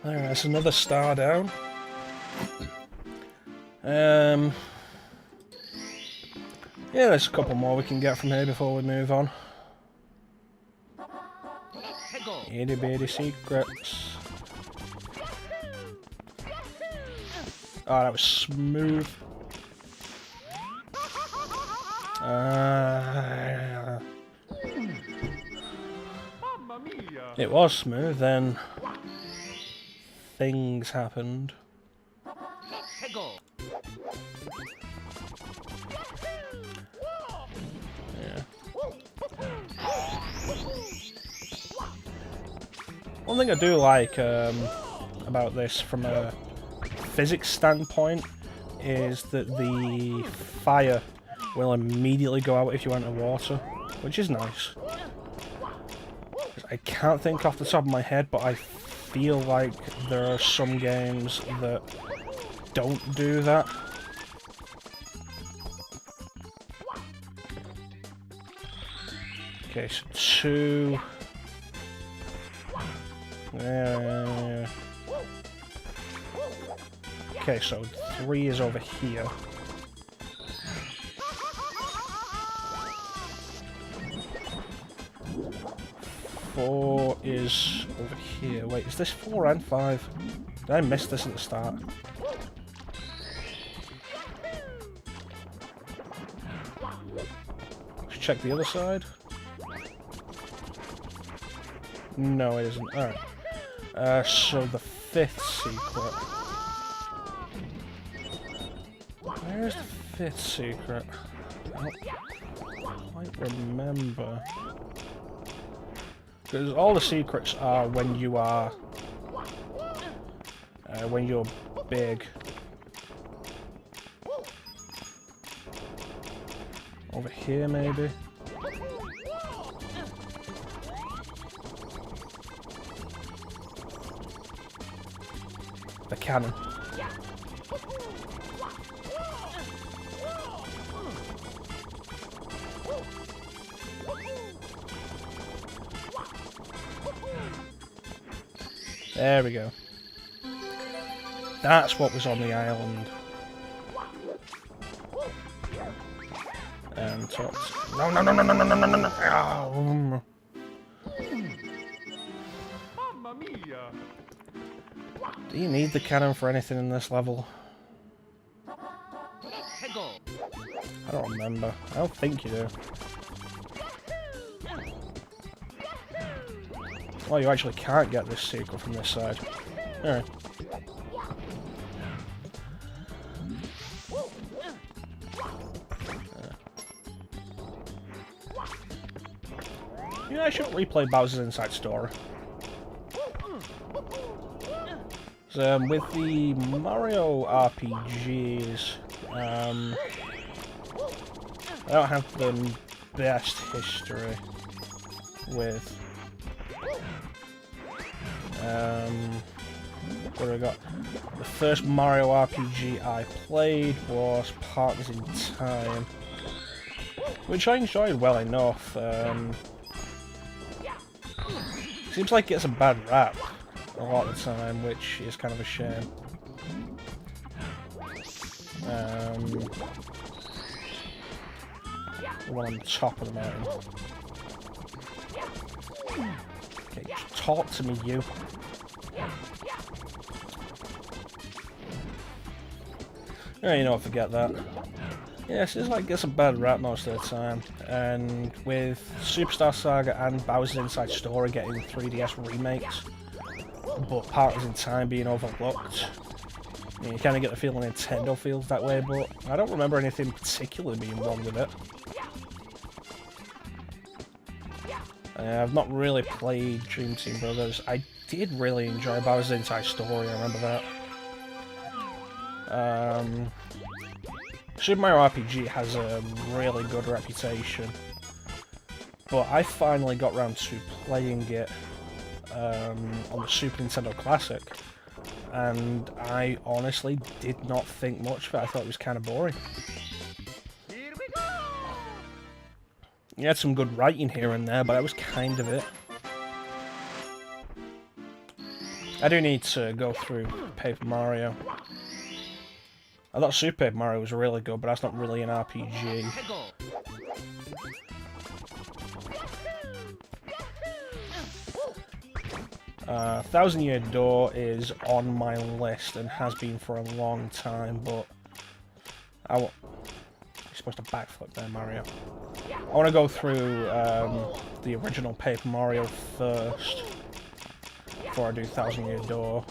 Alright, that's another star down. Yeah, there's a couple more we can get from here before we move on. Itty bitty secrets. Oh, that was smooth. It was smooth, then things happened. Yeah. One thing I do like about this from a physics standpoint is that the fire will immediately go out if you enter water, which is nice. I can't think off the top of my head, but I feel like there are some games that don't do that. Okay, so 2... okay, so 3 is over here. 4 is over here. Wait, is this 4 and 5? Did I miss this at the start? Let's check the other side. No, it isn't. Alright. So the 5th secret. Where's the 5th secret? I don't quite remember. Because all the secrets are when you are... when you're big. Over here, maybe? The cannon. There we go. That's what was on the island. And top. No, no, no, no, no, no, no, no, no, no. Oh. Do you need the cannon for anything in this level? I don't remember. I don't think you do. Oh, you actually can't get this secret from this side. Alright. Yeah, I should replay Bowser's Inside Story. So, with the Mario RPGs, I don't have the best history with... what do I got? The first Mario RPG I played was Partners in Time, which I enjoyed well enough. Seems like it gets a bad rap a lot of the time, which is kind of a shame. The one on the top of the mountain. Okay, just talk to me, you. Yeah, you know, forget that. Yes, it's like gets a bad rap most of the time, and with Superstar Saga and Bowser's Inside Story getting 3DS remakes, but Partners in Time being overlooked, you kind of get the feeling Nintendo feels that way, but I don't remember anything particularly being wrong with it. I've not really played Dream Team Brothers. I did really enjoy Bowser's Inside Story, I remember that. Super Mario RPG has a really good reputation, but I finally got around to playing it on the Super Nintendo Classic, and I honestly did not think much of it. I thought it was kind of boring. You had some good writing here and there, but that was kind of it. I do need to go through Paper Mario. I thought Super Paper Mario was really good, but that's not really an RPG. 1,000 Year Door is on my list and has been for a long time, but you're supposed to backflip there, Mario. I want to go through the original Paper Mario first before I do 1,000 Year Door.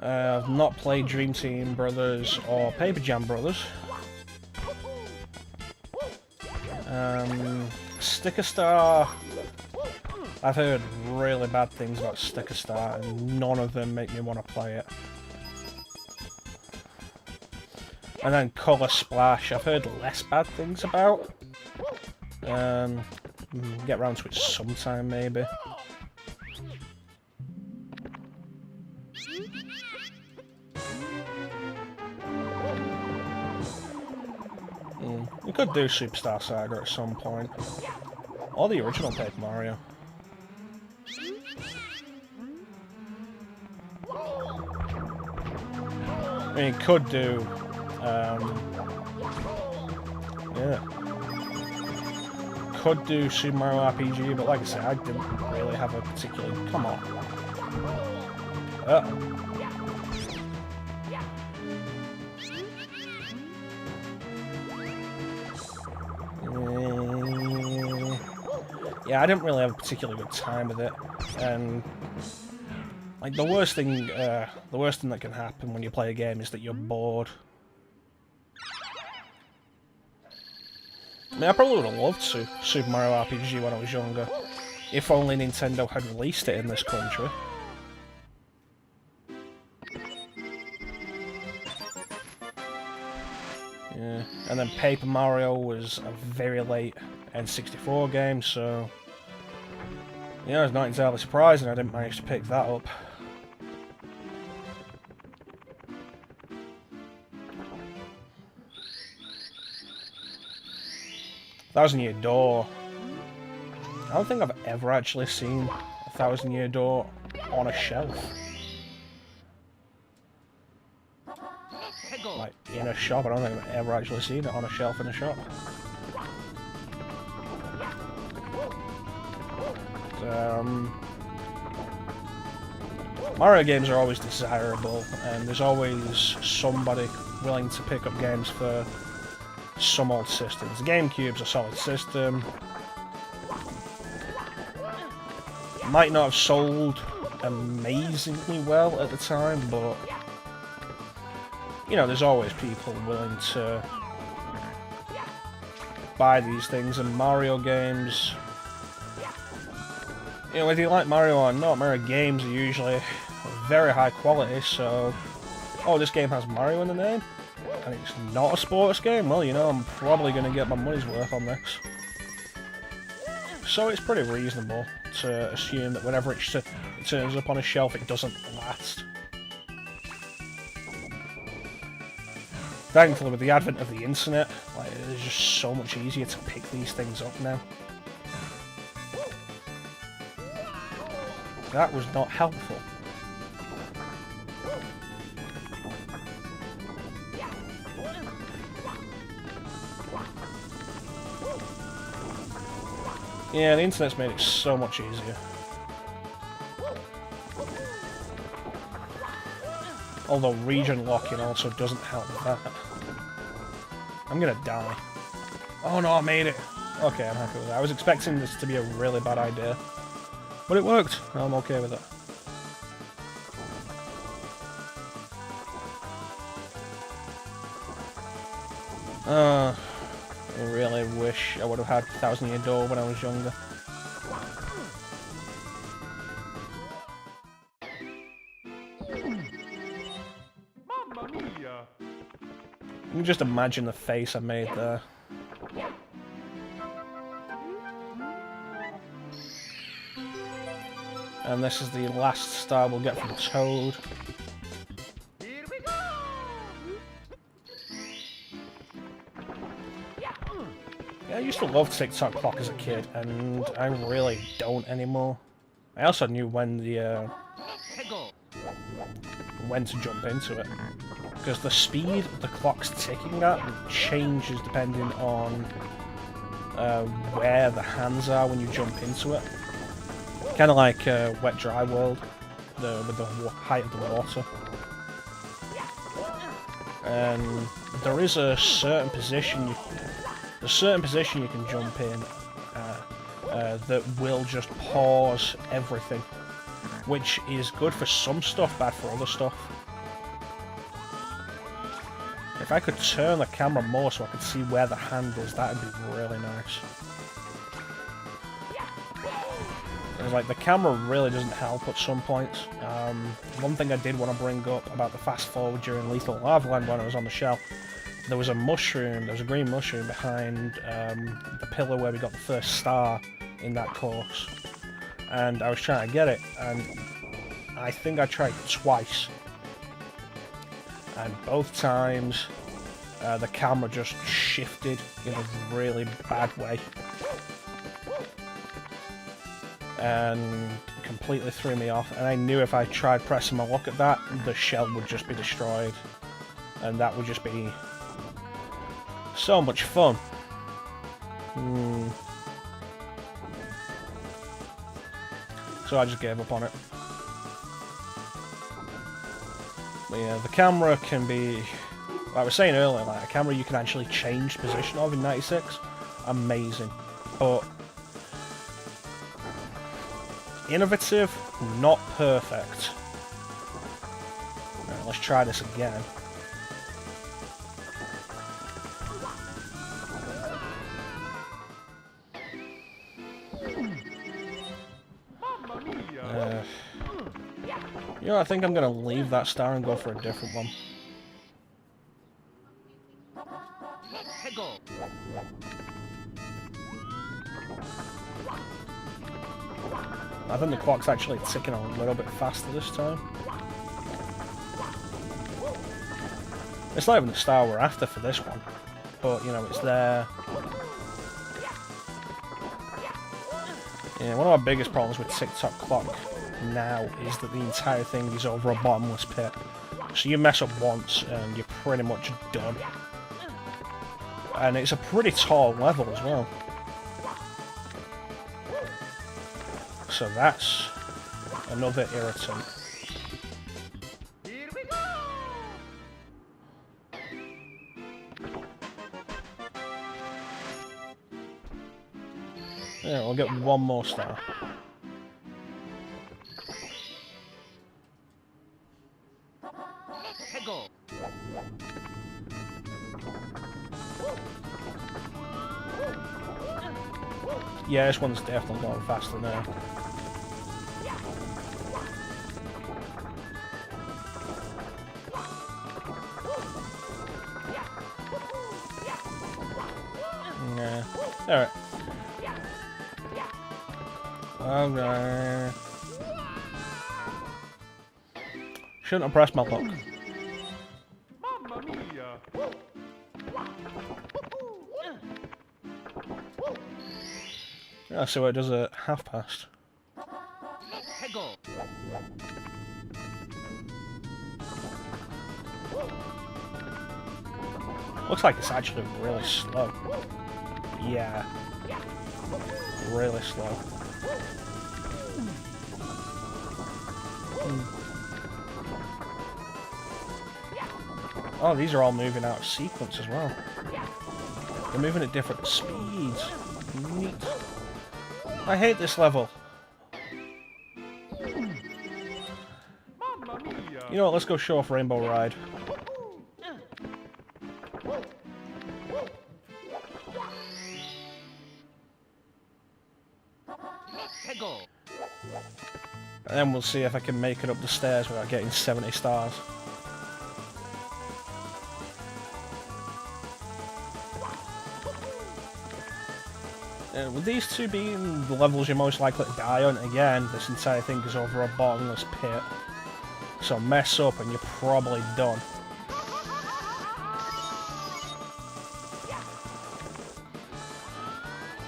I've not played Dream Team Brothers or Paper Jam Brothers. Sticker Star, I've heard really bad things about Sticker Star and none of them make me want to play it. And then Colour Splash, I've heard less bad things about. Get round to it sometime maybe. We could do Superstar Saga at some point. Or the original Paper Mario. I mean, could do... yeah. Could do Super Mario RPG, but like I said, I didn't really have a particular... Come on. Yeah, I didn't really have a particularly good time with it, and like the worst thing that can happen when you play a game is that you're bored. I mean, I probably would have loved Super Mario RPG when I was younger, if only Nintendo had released it in this country. Yeah, and then Paper Mario was a very late N64 game, so yeah, it's not entirely surprising I didn't manage to pick that up. Thousand Year Door. I don't think I've ever actually seen a 1,000 Year Door on a shelf. Like, in a shop, I don't think I've ever actually seen it on a shelf in a shop. Mario games are always desirable, and there's always somebody willing to pick up games for some old systems. The GameCube's a solid system. Might not have sold amazingly well at the time, but you know, there's always people willing to buy these things, and Mario games, you know, whether you like Mario or not, Mario games are usually very high quality, so, oh, this game has Mario in the name, and it's not a sports game, well, you know, I'm probably going to get my money's worth on this. So it's pretty reasonable to assume that whenever it turns up on a shelf, it doesn't last. Thankfully, with the advent of the internet, like, it's just so much easier to pick these things up now. That was not helpful. Yeah, the internet's made it so much easier. Although region locking also doesn't help with that. I'm gonna die. Oh no, I made it! Okay, I'm happy with that. I was expecting this to be a really bad idea. But it worked. I'm okay with it. I really wish I would have had 1,000 Year Door when I was younger. You can just imagine the face I made there. And this is the last star we'll get from Toad. Yeah, I used to love Tick-Tock Clock as a kid, and I really don't anymore. I also knew when to jump into it, because the speed the clock's ticking at changes depending on where the hands are when you jump into it. Kind of like Wet Dry World, with the height of the water. And there is a certain position you can jump in that will just pause everything, which is good for some stuff, bad for other stuff. If I could turn the camera more so I could see where the hand is, that'd be really nice. It's like the camera really doesn't help at some points. One thing I did want to bring up about the fast forward during Lethal Lava Land when I was on the shell, there was a green mushroom behind the pillar where we got the first star in that course. And I was trying to get it, and I think I tried twice. And both times, the camera just shifted in a really bad way. And completely threw me off. And I knew if I tried pressing my luck at that, the shell would just be destroyed. And that would just be so much fun. So I just gave up on it. But yeah, the camera can be, like I was saying earlier, like a camera you can actually change position of in 96. Amazing. But innovative, not perfect. Right, let's try this again. You know, I think I'm going to leave that star and go for a different one. I think the clock's actually ticking a little bit faster this time. It's not even the star we're after for this one, but, you know, it's there. Yeah, one of our biggest problems with Tick-Tock Clock now is that the entire thing is over a bottomless pit. So you mess up once and you're pretty much done. And it's a pretty tall level as well. So that's another irritant. Here we go. Yeah, we'll get one more star. Yeah, this one's definitely going faster now. Yeah. Alright. Okay. Shouldn't have pressed my luck. Yeah, so it does at half past. Looks like it's actually really slow. Yeah. Really slow. Oh, these are all moving out of sequence as well. They're moving at different speeds. Neat. I hate this level. You know what, let's go show off Rainbow Ride. And then we'll see if I can make it up the stairs without getting 70 stars. With these two being the levels you're most likely to die on, again, this entire thing is over a bottomless pit. So mess up and you're probably done.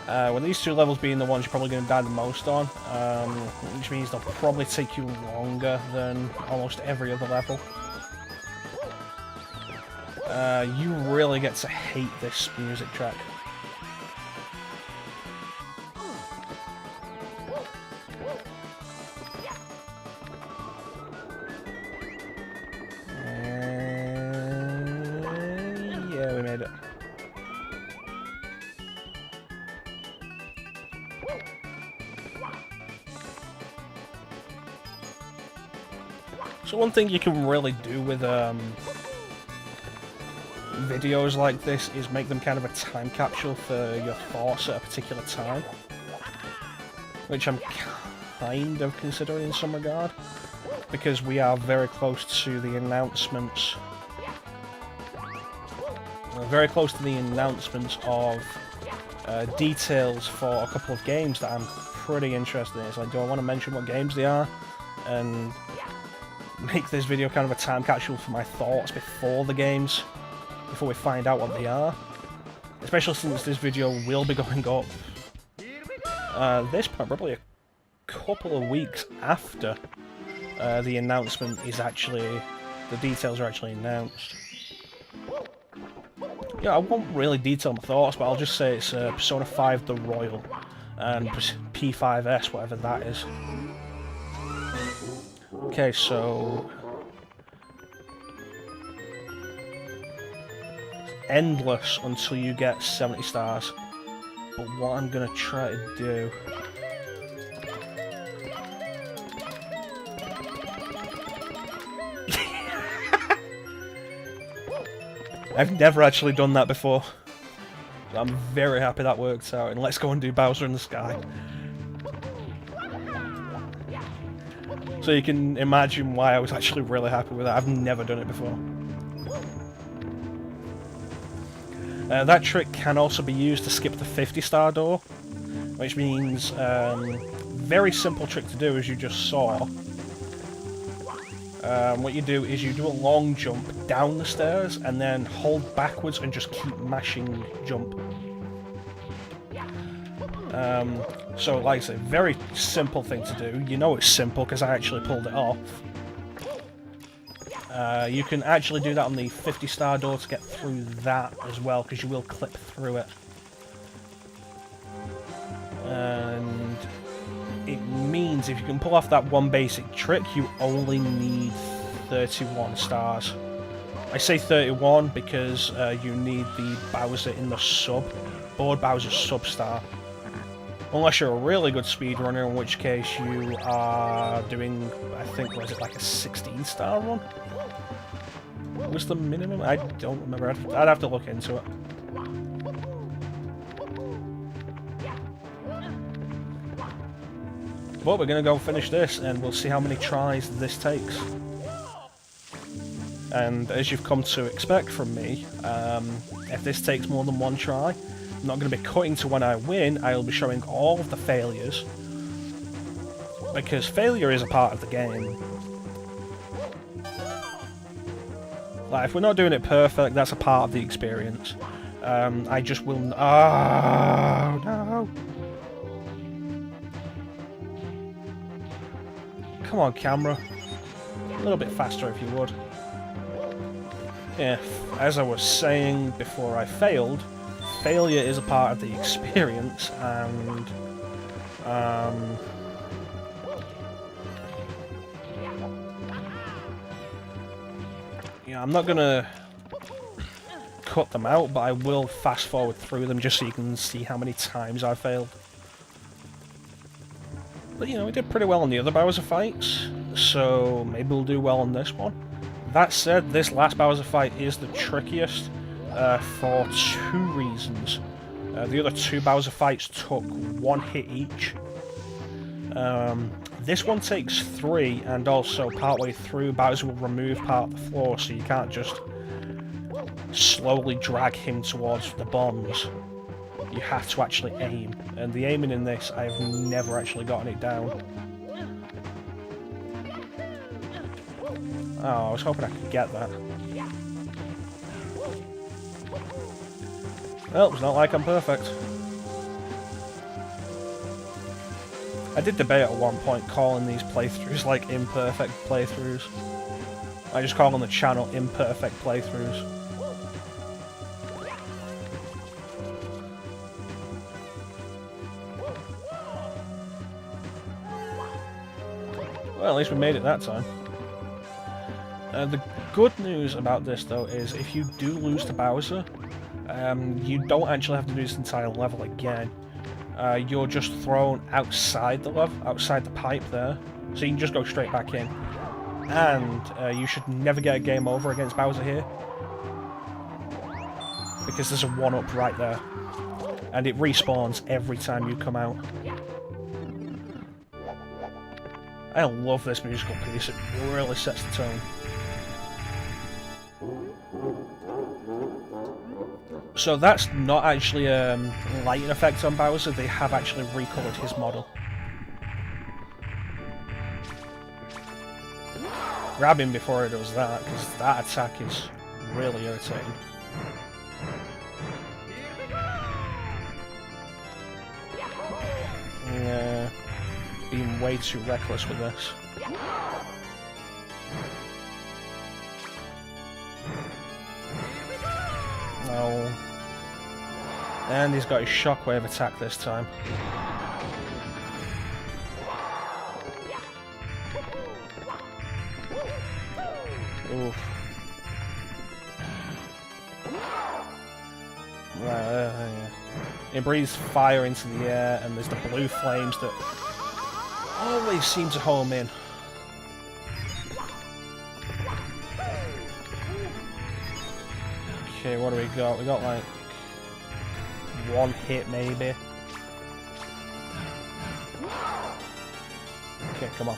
With these two levels being the ones you're probably going to die the most on, which means they'll probably take you longer than almost every other level. You really get to hate this music track. Yeah, we made it. So one thing you can really do with videos like this is make them kind of a time capsule for your thoughts at a particular time, which I'm kind of considering in some regard, because we are very close to the announcements. We're very close to the announcements of details for a couple of games that I'm pretty interested in. It's like, do I want to mention what games they are, and make this video kind of a time capsule for my thoughts before the games, before we find out what they are. Especially since this video will be going up this probably a couple of weeks after the announcement is actually, the details are actually announced. Yeah, I won't really detail my thoughts, but I'll just say it's Persona 5 The Royal and P5S, whatever that is. Okay, so it's endless until you get 70 stars. But what I'm gonna try to do, I've never actually done that before. I'm very happy that worked out, and let's go and do Bowser in the Sky. So you can imagine why I was actually really happy with that. I've never done it before. That trick can also be used to skip the 50-star door, which means very simple trick to do, as you just saw. What you do is you do a long jump down the stairs and then hold backwards and just keep mashing jump. So like I say, very simple thing to do. You know it's simple because I actually pulled it off. You can actually do that on the 50-star door to get through that as well, because you will clip through it. And it means if you can pull off that one basic trick, you only need 31 stars. I say 31 because you need the Bowser in the sub, Board Bowser sub star. Unless you're a really good speedrunner, in which case you are doing, I think, was it like a 16-star run? What was the minimum? I don't remember. I'd have to look into it. But we're going to go finish this, and we'll see how many tries this takes. And as you've come to expect from me, if this takes more than one try, I'm not going to be cutting to when I win. I'll be showing all of the failures, because failure is a part of the game. Like, if we're not doing it perfect, that's a part of the experience. I just will... Oh, no! Come on, camera. A little bit faster if you would. If, as I was saying before I failed, failure is a part of the experience, and yeah, I'm not gonna cut them out, but I will fast forward through them just so you can see how many times I failed. But you know, we did pretty well on the other Bowser fights, so maybe we'll do well on this one. That said, this last Bowser fight is the trickiest for two reasons. The other two Bowser fights took one hit each. This one takes 3, and also partway through Bowser will remove part of the floor, so you can't just slowly drag him towards the bombs. You have to actually aim, and the aiming in this, I've never actually gotten it down. Oh, I was hoping I could get that. Well, it's not like I'm perfect. I did debate at one point calling these playthroughs like imperfect playthroughs. I just call on the channel imperfect playthroughs. Well, at least we made it that time. The good news about this, though, is if you do lose to Bowser, you don't actually have to do this entire level again. You're just thrown outside the level, outside the pipe there, so you can just go straight back in. And you should never get a game over against Bowser here, because there's a 1-up right there, and it respawns every time you come out. I love this musical piece, it really sets the tone. So that's not actually a lighting effect on Bowser, they have actually recolored his model. Grab him before it does that, because that attack is really irritating. Yeah, being way too reckless with this. Oh. And he's got his shockwave attack this time. Oof. Yeah. It breathes fire into the air, and there's the blue flames that always seem to home in. Okay, what do we got? We got like 1 hit maybe. Okay, come on.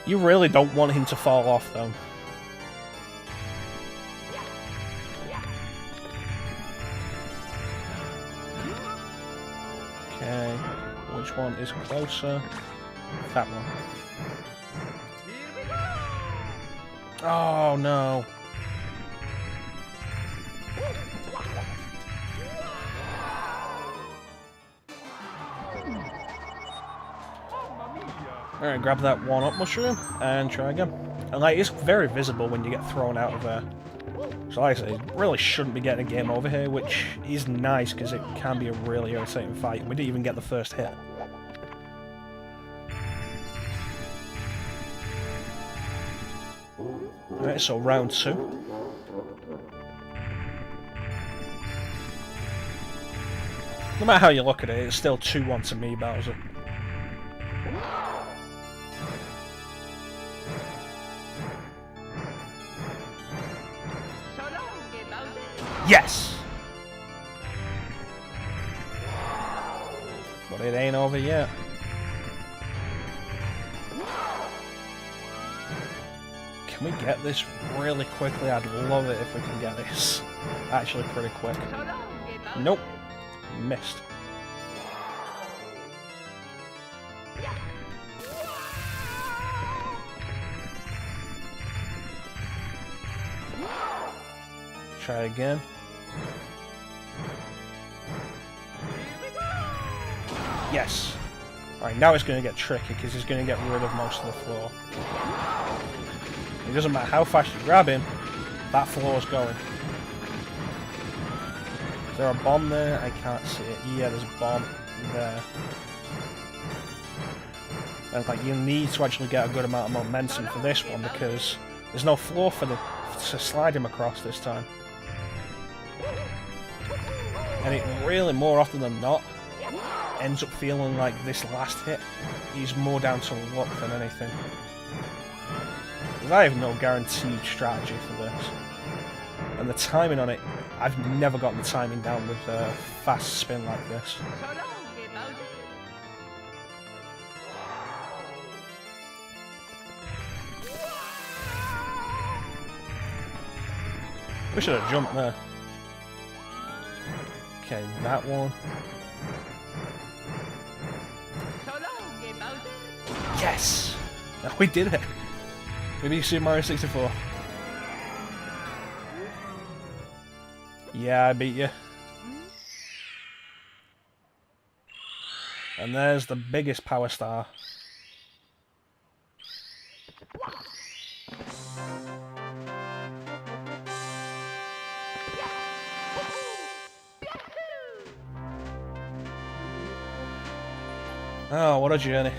You really don't want him to fall off though. Okay, which one is closer? That one. Oh no. Alright, grab that 1-up mushroom and try again. And like, it's very visible when you get thrown out of there. So like I say, really shouldn't be getting a game over here, which is nice because it can be a really irritating fight. We didn't even get the first hit. Alright, so round 2. No matter how you look at it, it's still 2-1 to me, Bowser. Yes! But it ain't over yet. Can we get this really quickly? I'd love it if we can get this actually pretty quick. Nope. Missed. Try again. Yes. Alright, now it's going to get tricky because he's going to get rid of most of the floor. It doesn't matter how fast you grab him, that floor's going. Is there a bomb there? I can't see it. Yeah, there's a bomb there. And like, you need to actually get a good amount of momentum for this one because there's no floor for to slide him across this time. And it really, more often than not, ends up feeling like this last hit is more down to luck than anything. Because I have no guaranteed strategy for this. And the timing on it, I've never gotten the timing down with a fast spin like this. We should have jumped there. Okay, that one. Yes! We did it! Maybe Super Mario 64. Yeah, I beat you. And there's the biggest power star. Oh, what a journey.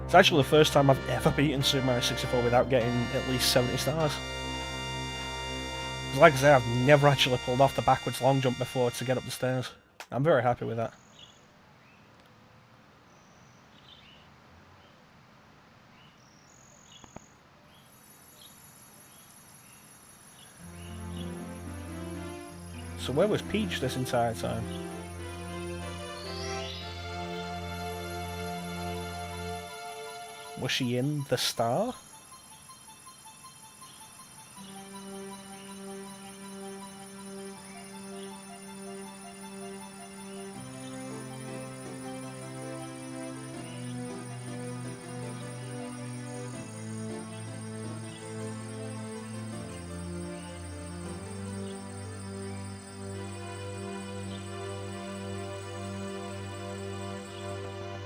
It's actually the first time I've ever beaten Super Mario 64 without getting at least 70 stars. Like I say, I've never actually pulled off the backwards long jump before to get up the stairs. I'm very happy with that. So where was Peach this entire time? Was she in the star?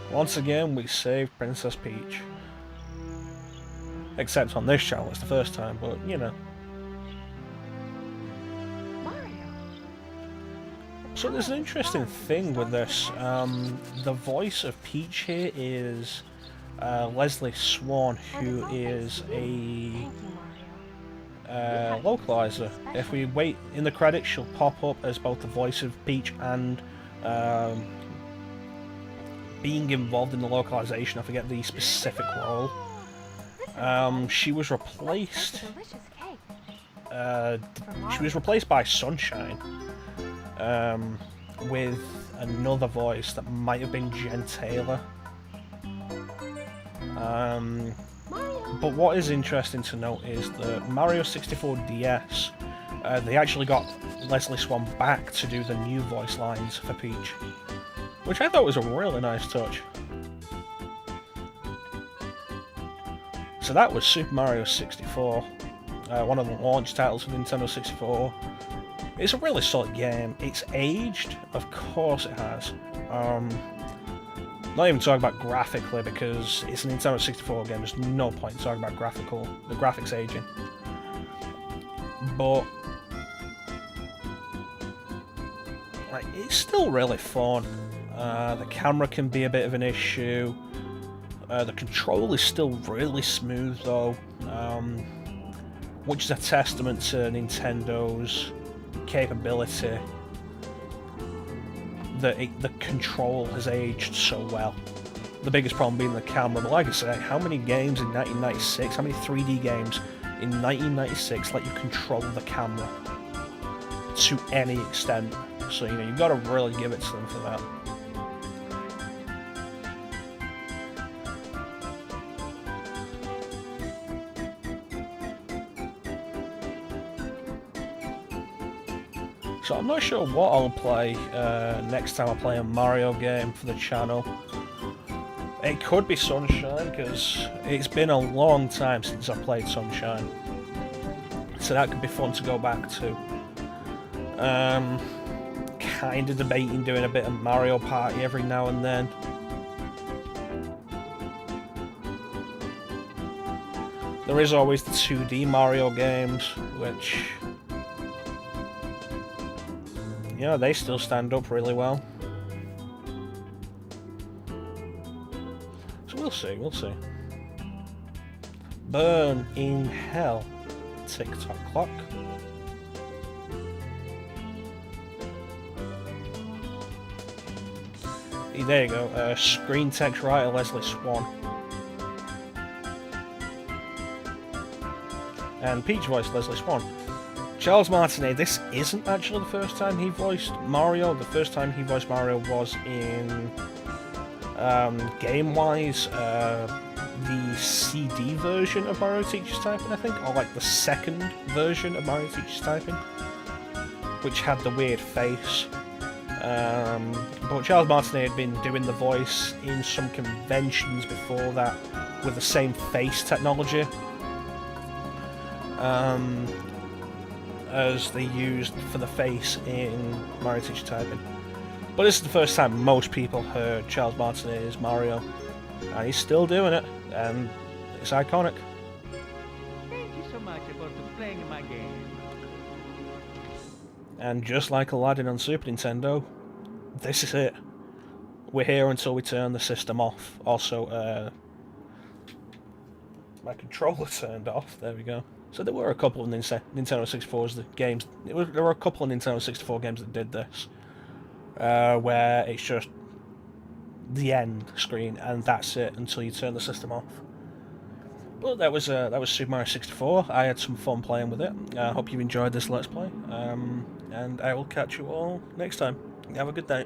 Once again, we saved Princess Peach. Except on this channel, it's the first time, but you know. So there's an interesting thing with this. The voice of Peach here is Leslie Swan, who is a localizer. If we wait in the credits, she'll pop up as both the voice of Peach and being involved in the localization. I forget the specific role. She was replaced. She was replaced by Sunshine with another voice that might have been Jen Taylor. But what is interesting to note is that Mario 64 DS, they actually got Leslie Swan back to do the new voice lines for Peach, which I thought was a really nice touch. So that was Super Mario 64, one of the launch titles for Nintendo 64. It's a really solid game. It's aged, of course it has. Not even talking about graphically, because it's a Nintendo 64 game, there's no point in talking about the graphics aging. But like, it's still really fun. The camera can be a bit of an issue. The control is still really smooth though, which is a testament to Nintendo's capability that the control has aged so well. The biggest problem being the camera, but like I say, how many games in 1996, how many 3D games in 1996 let you control the camera to any extent? So, you know, you've got to really give it to them for that. So I'm not sure what I'll play next time I play a Mario game for the channel. It could be Sunshine, because it's been a long time since I played Sunshine. So that could be fun to go back to. Kind of debating doing a bit of Mario Party every now and then. There is always the 2D Mario games, which, yeah, they still stand up really well. So we'll see, we'll see. Burn in Hell. Tick-tock clock. There you go, screen text writer Leslie Swan. And Peach voice Leslie Swan. Charles Martinet, this isn't actually the first time he voiced Mario. The first time he voiced Mario was in Game-wise, the CD version of Mario Teaches Typing, I think, or like the second version of Mario Teaches Typing, which had the weird face. But Charles Martinet had been doing the voice in some conventions before that with the same face technology as they used for the face in Mario Teacher Typing. But this is the first time most people heard Charles Martinet as Mario, and he's still doing it, and it's iconic. Thank you so much for playing my game. And just like Aladdin on Super Nintendo, this is it. We're here until we turn the system off. Also, my controller turned off. There we go. So there were a couple of Nintendo 64's games. There were a couple of Nintendo 64 games that did this, where it's just the end screen and that's it until you turn the system off. But that was Super Mario 64. I had some fun playing with it. I hope you enjoyed this Let's Play, and I will catch you all next time. Have a good day.